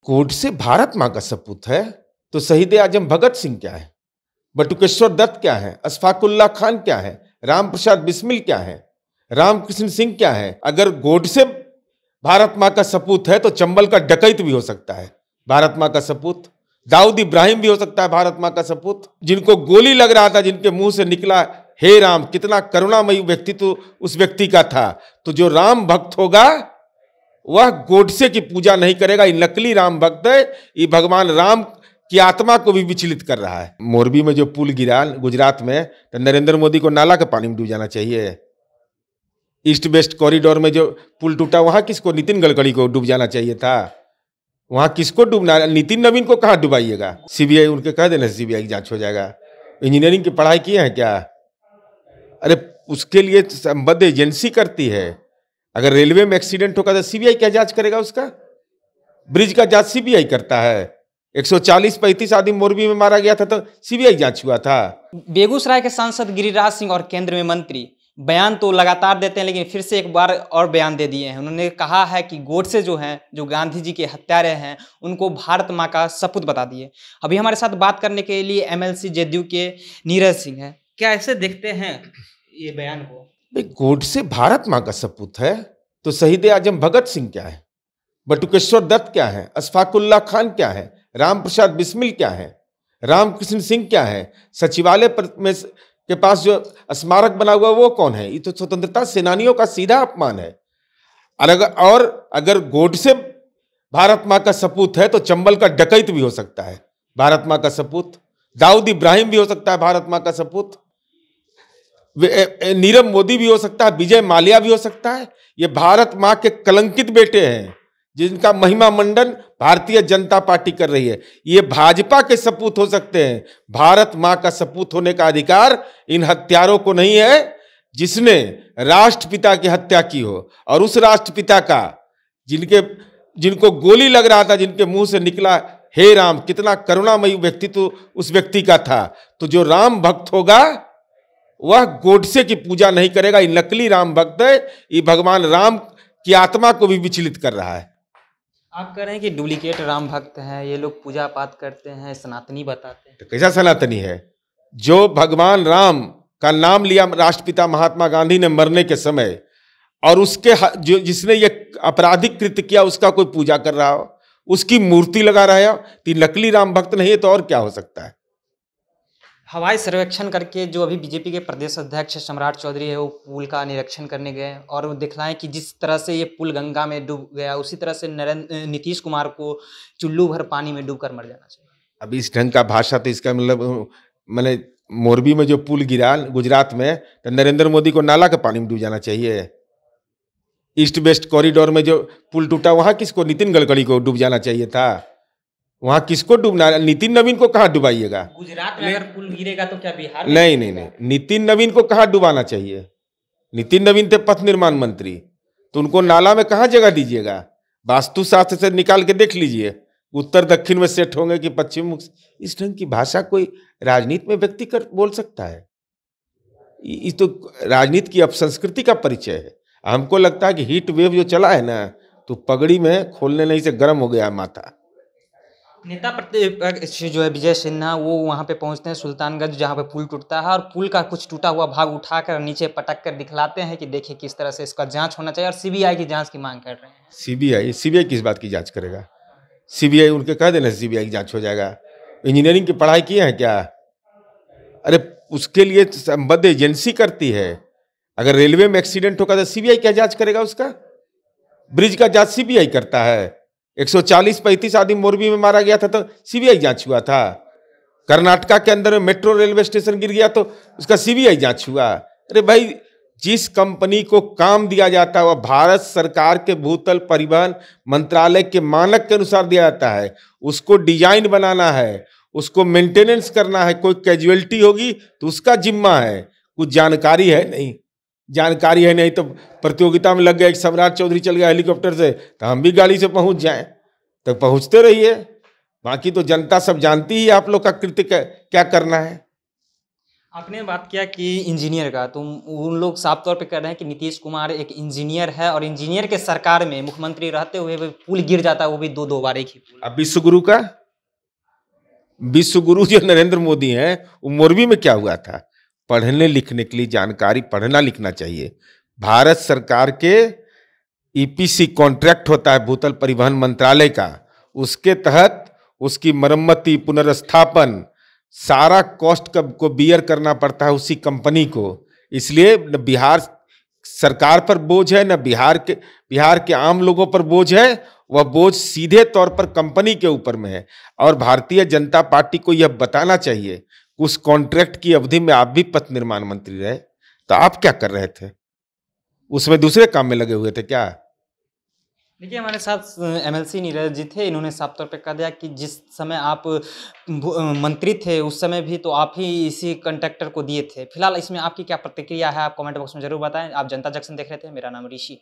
गोडसे भारत माँ का सपूत है तो शहीद आजम भगत सिंह क्या है, बटुकेश्वर दत्त क्या है, अशफाकुल्ला खान क्या है, राम प्रसाद बिस्मिल क्या है, रामकृष्ण सिंह क्या है। अगर गोडसे भारत माँ का सपूत है तो चंबल का डकैत भी हो सकता है भारत माँ का सपूत, दाऊद इब्राहिम भी हो सकता है भारत माँ का सपूत। जिनको गोली लग रहा था, जिनके मुंह से निकला हे राम, कितना करुणामयी व्यक्तित्व उस व्यक्ति का था। तो जो राम भक्त होगा वह गोडसे की पूजा नहीं करेगा। ये नकली राम भक्त है, ये भगवान राम की आत्मा को भी विचलित कर रहा है। मोरबी में जो पुल गिरा गुजरात में, तो नरेंद्र मोदी को नाला के पानी में डूब जाना चाहिए। ईस्ट वेस्ट कॉरिडोर में जो पुल टूटा, वहां किसको, नितिन गडकरी को डूब जाना चाहिए था। वहां किसको डूबना, नितिन नवीन को कहां डुबाइएगा। सीबीआई उनके कह देना, सीबीआई की जांच हो जाएगा। इंजीनियरिंग की पढ़ाई किए हैं क्या? अरे उसके लिए संबद्ध एजेंसी करती है। अगर रेलवे में एक्सीडेंट होगा तो सीबीआई क्या जांच करेगा उसका? ब्रिज का जांच सीबीआई करता है। 140-35 आदमी मोरबी में मारा गया था तो सीबीआई जांच हुआ था। बेगूसराय के सांसद गिरिराज सिंह और केंद्र में मंत्री बयान तो लगातार देते हैं, लेकिन फिर से एक बार और बयान दे दिए हैं। उन्होंने कहा है कि गोडसे जो हैं, जो गांधी जी के हत्यारे हैं, उनको भारत माँ का सपूत बता दिए। अभी हमारे साथ बात करने के लिए एमएलसी जदयू के नीरज सिंह हैं। क्या ऐसे देखते हैं ये बयान को? गोडसे भारत माँ का सपूत है तो शहीद आजम भगत सिंह क्या है, बटुकेश्वर दत्त क्या है, अशफाकुल्ला खान क्या है, राम प्रसाद बिस्मिल क्या है, रामकृष्ण सिंह क्या है, सचिवालय में के पास जो स्मारक बना हुआ वो कौन है? ये तो स्वतंत्रता सेनानियों का सीधा अपमान है। और अगर गोडसे भारत माँ का सपूत है तो चंबल का डकैत भी हो सकता है भारत माँ का सपूत, दाऊद इब्राहिम भी हो सकता है भारत माँ का सपूत, नीरव मोदी भी हो सकता है, विजय माल्या भी हो सकता है। ये भारत माँ के कलंकित बेटे हैं जिनका महिमा मंडन भारतीय जनता पार्टी कर रही है। ये भाजपा के सपूत हो सकते हैं। भारत माँ का सपूत होने का अधिकार इन हत्यारों को नहीं है जिसने राष्ट्रपिता की हत्या की हो, और उस राष्ट्रपिता का जिनको गोली लग रहा था, जिनके मुंह से निकला हे राम, कितना करुणामयी व्यक्तित्व उस व्यक्ति का था। तो जो राम भक्त होगा वह गोडसे की पूजा नहीं करेगा। ये नकली राम भक्त है, ये भगवान राम की आत्मा को भी विचलित कर रहा है। आप कह रहे हैं कि डुप्लीकेट राम भक्त हैं, ये लोग पूजा पाठ करते हैं, सनातनी बताते हैं। तो कैसा सनातनी है? जो भगवान राम का नाम लिया राष्ट्रपिता महात्मा गांधी ने मरने के समय, और उसके जो जिसने ये आपराधिक कृत्य किया उसका कोई पूजा कर रहा हो, उसकी मूर्ति लगा रहा हो, तो नकली राम भक्त नहीं है तो और क्या हो सकता है? हवाई सर्वेक्षण करके जो अभी बीजेपी के प्रदेश अध्यक्ष सम्राट चौधरी है, वो पुल का निरीक्षण करने गए और वो दिखलाएं कि जिस तरह से ये पुल गंगा में डूब गया, उसी तरह से नीतीश कुमार को चुल्लू भर पानी में डूबकर मर जाना चाहिए। अब इस ढंग का भाषा तो इसका मतलब मैंने मोरबी में जो पुल गिरा गुजरात में, तो नरेंद्र मोदी को नाला के पानी में डूब जाना चाहिए। ईस्ट वेस्ट कॉरिडोर में जो पुल टूटा, वहां किसको, नितिन गडकरी को डूब जाना चाहिए था। वहां किसको डूबना, नितिन नवीन को कहां डुबाइएगा। गुजरात में अगर पुल गिरेगा तो क्या बिहार में? नहीं, नितिन नवीन को कहां डुबाना चाहिए। नितिन नवीन थे पथ निर्माण मंत्री, तो उनको नाला में कहां जगह दीजिएगा। वास्तुशास्त्र से निकाल के देख लीजिए, उत्तर दक्षिण में सेट होंगे कि पश्चिम मुख। इस ढंग की भाषा कोई राजनीति में व्यक्ति कर बोल सकता है? ये तो राजनीति की अपसंस्कृति का परिचय है। हमको लगता है कि हीट वेव जो चला है ना, तो पगड़ी में खोलने नहीं से गर्म हो गया माथा। नेता प्रतिपक्ष जो है विजय सिन्हा, वो वहाँ पे पहुँचते हैं सुल्तानगंज, जहाँ पे पुल टूटता है, और पुल का कुछ टूटा हुआ भाग उठाकर नीचे पटक कर दिखलाते हैं कि देखिए किस तरह से इसका जांच होना चाहिए, और सीबीआई की जांच की मांग कर रहे हैं। सीबीआई किस बात की जांच करेगा? सीबीआई उनके कह देना, सीबीआई की जांच हो जाएगा। इंजीनियरिंग की पढ़ाई किए हैं क्या? अरे उसके लिए संबद्ध एजेंसी करती है। अगर रेलवे में एक्सीडेंट होगा तो सीबीआई क्या जांच करेगा उसका? ब्रिज का जांच सीबीआई करता है। 140-35 आदमी मोरबी में मारा गया था तो सीबीआई जांच हुआ था। कर्नाटका के अंदर में मेट्रो रेलवे स्टेशन गिर गया तो उसका सीबीआई जांच हुआ। अरे भाई, जिस कंपनी को काम दिया जाता है वह भारत सरकार के भूतल परिवहन मंत्रालय के मानक के अनुसार दिया जाता है। उसको डिजाइन बनाना है, उसको मेंटेनेंस करना है। कोई कैजुअलिटी होगी तो उसका जिम्मा है। कुछ जानकारी है नहीं तो प्रतियोगिता में लग गया, एक सम्राट चौधरी चल गया हेलीकॉप्टर से, तो हम भी गाड़ी से पहुंच जाएं। तो पहुंचते रहिए, बाकी तो जनता सब जानती ही आप लोग का कृत्य क्या करना है। आपने बात किया कि इंजीनियर का, तो उन लोग साफ तौर पे कह रहे हैं कि नीतीश कुमार एक इंजीनियर है और इंजीनियर के सरकार में मुख्यमंत्री रहते हुए भी पुल गिर जाता है, वो भी दो बार एक ही पुल। अब विश्व गुरु जो नरेंद्र मोदी हैं, वो मोरबी में क्या हुआ था? पढ़ने लिखने के लिए जानकारी, पढ़ना लिखना चाहिए। भारत सरकार के ईपीसी कॉन्ट्रैक्ट होता है भूतल परिवहन मंत्रालय का, उसके तहत उसकी मरम्मती, पुनर्स्थापन, सारा कॉस्ट को बियर करना पड़ता है उसी कंपनी को। इसलिए न बिहार सरकार पर बोझ है, न बिहार के आम लोगों पर बोझ है, वह बोझ सीधे तौर पर कंपनी के ऊपर में है। और भारतीय जनता पार्टी को यह बताना चाहिए, उस कॉन्ट्रैक्ट की अवधि में आप भी पथ निर्माण मंत्री रहे, तो आप क्या कर रहे थे? उसमें दूसरे काम में लगे हुए थे क्या? देखिए, हमारे साथ एमएलसी नीरज जी थे, इन्होंने साफ तौर पे कह दिया कि जिस समय आप मंत्री थे उस समय भी तो आप ही इसी कंट्रैक्टर को दिए थे। फिलहाल इसमें आपकी क्या प्रतिक्रिया है? आप कमेंट बॉक्स में जरूर बताएं। आप जनता जंक्शन देख रहे थे, मेरा नाम ऋषि।